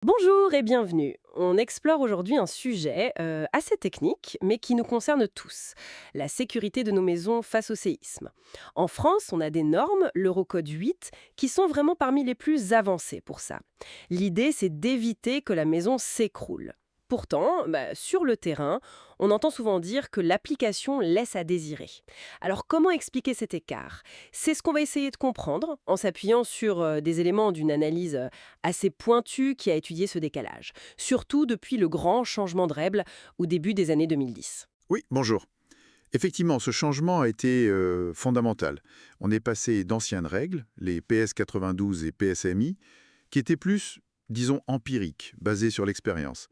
Bonjour et bienvenue. On explore aujourd'hui un sujet assez technique, mais qui nous concerne tous, la sécurité de nos maisons face au séisme. En France, on a des normes, l'Eurocode 8, qui sont vraiment parmi les plus avancées pour ça. L'idée, c'est d'éviter que la maison s'écroule. Pourtant, sur le terrain, on entend souvent dire que l'application laisse à désirer. Alors comment expliquer cet écart? C'est ce qu'on va essayer de comprendre en s'appuyant sur des éléments d'une analyse assez pointue qui a étudié ce décalage, surtout depuis le grand changement de règle au début des années 2010. Oui, bonjour. Effectivement, ce changement a été fondamental. On est passé d'anciennes règles, les PS 92 et PSMI, qui étaient plus, disons, empiriques, basées sur l'expérience,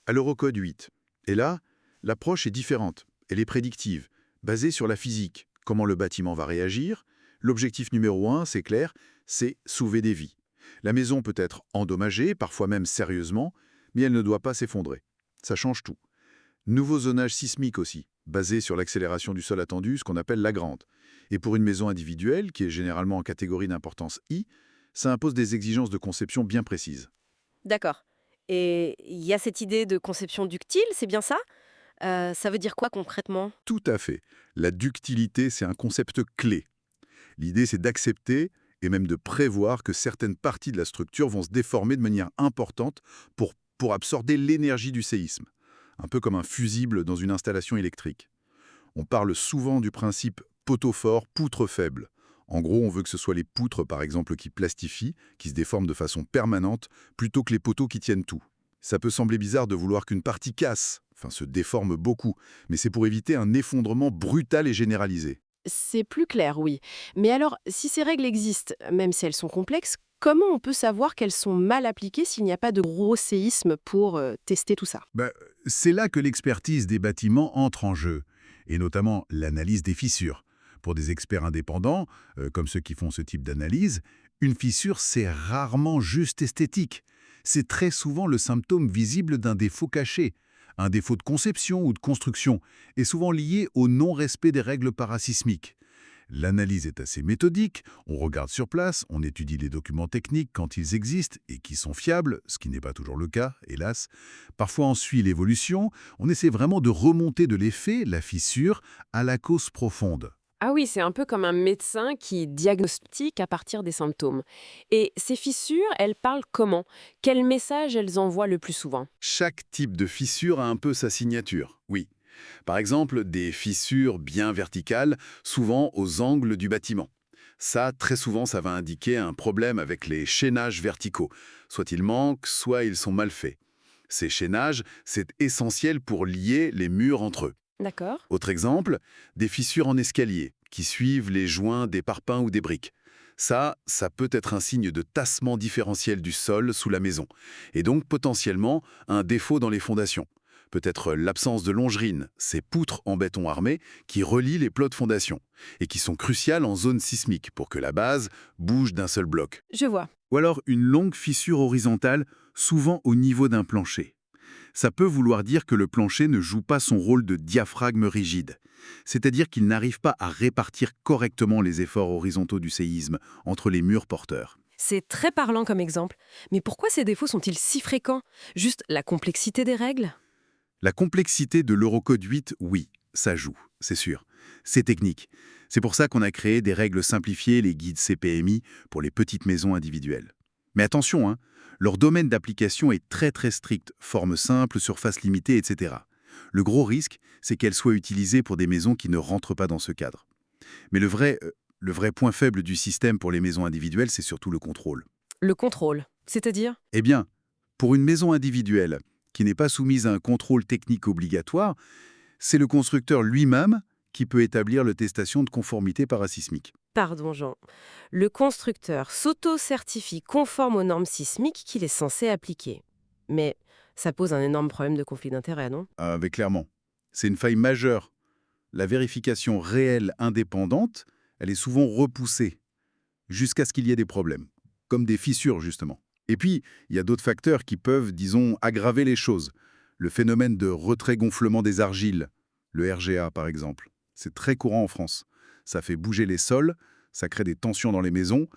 à l'Eurocode 8. Et là, l'approche est différente. Elle est prédictive, basée sur la physique, comment le bâtiment va réagir. L'objectif numéro un, c'est clair, c'est sauver des vies. La maison peut être endommagée, parfois même sérieusement, mais elle ne doit pas s'effondrer. Ça change tout. Nouveau zonage sismique aussi, basé sur l'accélération du sol attendu, ce qu'on appelle la grande. Et pour une maison individuelle, qui est généralement en catégorie d'importance I, ça impose des exigences de conception bien précises. D'accord. Et il y a cette idée de conception ductile, c'est bien ça? Ça veut dire quoi concrètement? Tout à fait. La ductilité, c'est un concept clé. L'idée, c'est d'accepter et même de prévoir que certaines parties de la structure vont se déformer de manière importante pour absorber l'énergie du séisme. Un peu comme un fusible dans une installation électrique. On parle souvent du principe poteau fort, poutre faible. En gros, on veut que ce soit les poutres, par exemple, qui plastifient, qui se déforment de façon permanente, plutôt que les poteaux qui tiennent tout. Ça peut sembler bizarre de vouloir qu'une partie casse, enfin se déforme beaucoup, mais c'est pour éviter un effondrement brutal et généralisé. C'est plus clair, oui. Mais alors, si ces règles existent, même si elles sont complexes, comment on peut savoir qu'elles sont mal appliquées s'il n'y a pas de gros séisme pour tester tout ça? Ben, c'est là que l'expertise des bâtiments entre en jeu, et notamment l'analyse des fissures. Pour des experts indépendants, comme ceux qui font ce type d'analyse, une fissure, c'est rarement juste esthétique. C'est très souvent le symptôme visible d'un défaut caché, un défaut de conception ou de construction, et souvent lié au non-respect des règles parasismiques. L'analyse est assez méthodique, on regarde sur place, on étudie les documents techniques quand ils existent et qui sont fiables, ce qui n'est pas toujours le cas, hélas. Parfois on suit l'évolution, on essaie vraiment de remonter de l'effet, la fissure, à la cause profonde. Ah oui, c'est un peu comme un médecin qui diagnostique à partir des symptômes. Et ces fissures, elles parlent comment? Quel message elles envoient le plus souvent? Chaque type de fissure a un peu sa signature, oui. Par exemple, des fissures bien verticales, souvent aux angles du bâtiment. Ça, très souvent, ça va indiquer un problème avec les chaînages verticaux. Soit ils manquent, soit ils sont mal faits. Ces chaînages, c'est essentiel pour lier les murs entre eux. D'accord. Autre exemple, des fissures en escalier, qui suivent les joints des parpaings ou des briques. Ça peut être un signe de tassement différentiel du sol sous la maison, et donc potentiellement un défaut dans les fondations. Peut-être l'absence de longerines, ces poutres en béton armé qui relient les plots de fondation, et qui sont cruciales en zone sismique pour que la base bouge d'un seul bloc. Je vois. Ou alors une longue fissure horizontale, souvent au niveau d'un plancher. Ça peut vouloir dire que le plancher ne joue pas son rôle de diaphragme rigide, c'est-à-dire qu'il n'arrive pas à répartir correctement les efforts horizontaux du séisme entre les murs porteurs. C'est très parlant comme exemple. Mais pourquoi ces défauts sont-ils si fréquents? Juste la complexité des règles? La complexité de l'Eurocode 8, oui, ça joue, c'est sûr. C'est technique. C'est pour ça qu'on a créé des règles simplifiées, les guides CPMI, pour les petites maisons individuelles. Mais attention, hein, leur domaine d'application est très très strict, forme simple, surface limitée, etc. Le gros risque, c'est qu'elles soient utilisées pour des maisons qui ne rentrent pas dans ce cadre. Mais le vrai point faible du système pour les maisons individuelles, c'est surtout le contrôle. Le contrôle. C'est-à-dire? Eh bien, pour une maison individuelle qui n'est pas soumise à un contrôle technique obligatoire, c'est le constructeur lui-même qui peut établir l'attestation de conformité parasismique. Pardon Jean. Le constructeur s'auto-certifie conforme aux normes sismiques qu'il est censé appliquer. Mais ça pose un énorme problème de conflit d'intérêts, non? Mais clairement, c'est une faille majeure. La vérification réelle indépendante, elle est souvent repoussée jusqu'à ce qu'il y ait des problèmes, comme des fissures justement. Et puis, il y a d'autres facteurs qui peuvent, disons, aggraver les choses. Le phénomène de retrait-gonflement des argiles, le RGA par exemple, c'est très courant en France. Ça fait bouger les sols, ça crée des tensions dans les maisons.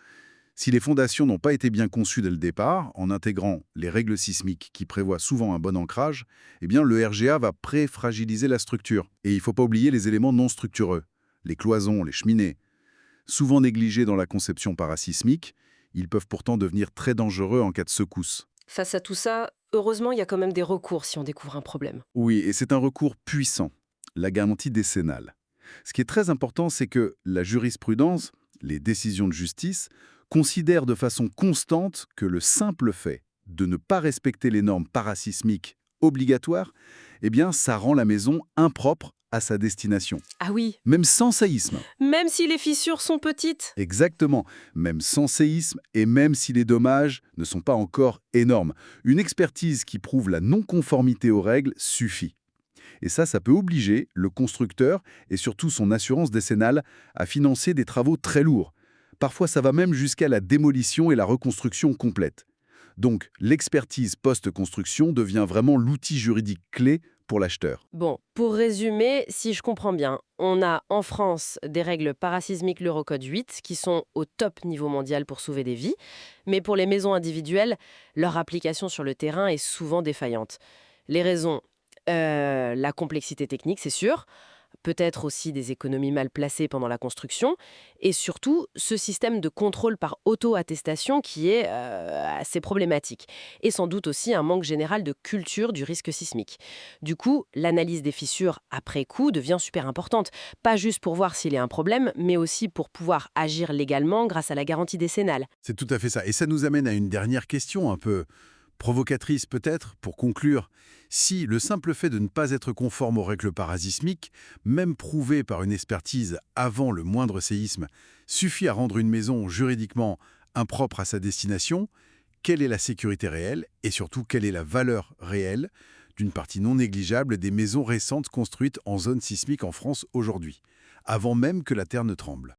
Si les fondations n'ont pas été bien conçues dès le départ, en intégrant les règles sismiques qui prévoient souvent un bon ancrage, eh bien le RGA va pré-fragiliser la structure. Et il ne faut pas oublier les éléments non structureux, les cloisons, les cheminées. Souvent négligés dans la conception parasismique, ils peuvent pourtant devenir très dangereux en cas de secousse. Face à tout ça, heureusement, il y a quand même des recours si on découvre un problème. Oui, et c'est un recours puissant, la garantie décennale. Ce qui est très important, c'est que la jurisprudence, les décisions de justice, considèrent de façon constante que le simple fait de ne pas respecter les normes parasismiques obligatoires, eh bien, ça rend la maison impropre à sa destination, Ah oui, même sans séisme. même si les fissures sont petites. Exactement, même sans séisme et même si les dommages ne sont pas encore énormes. Une expertise qui prouve la non-conformité aux règles suffit. Et ça peut obliger le constructeur et surtout son assurance décennale à financer des travaux très lourds. Parfois, ça va même jusqu'à la démolition et la reconstruction complète. Donc, l'expertise post-construction devient vraiment l'outil juridique clé pour l'acheteur. Bon, pour résumer, si je comprends bien, on a en France des règles parasismiques l'Eurocode 8 qui sont au top niveau mondial pour sauver des vies, mais pour les maisons individuelles, leur application sur le terrain est souvent défaillante. Les raisons, la complexité technique, c'est sûr, peut-être aussi des économies mal placées pendant la construction, et surtout ce système de contrôle par auto-attestation qui est assez problématique, et sans doute aussi un manque général de culture du risque sismique. Du coup, l'analyse des fissures après coup devient super importante, pas juste pour voir s'il y a un problème, mais aussi pour pouvoir agir légalement grâce à la garantie décennale. C'est tout à fait ça. Et ça nous amène à une dernière question, un peu provocatrice peut-être, pour conclure. Si le simple fait de ne pas être conforme aux règles parasismiques, même prouvé par une expertise avant le moindre séisme, suffit à rendre une maison juridiquement impropre à sa destination, quelle est la sécurité réelle et surtout quelle est la valeur réelle d'une partie non négligeable des maisons récentes construites en zone sismique en France aujourd'hui, avant même que la terre ne tremble?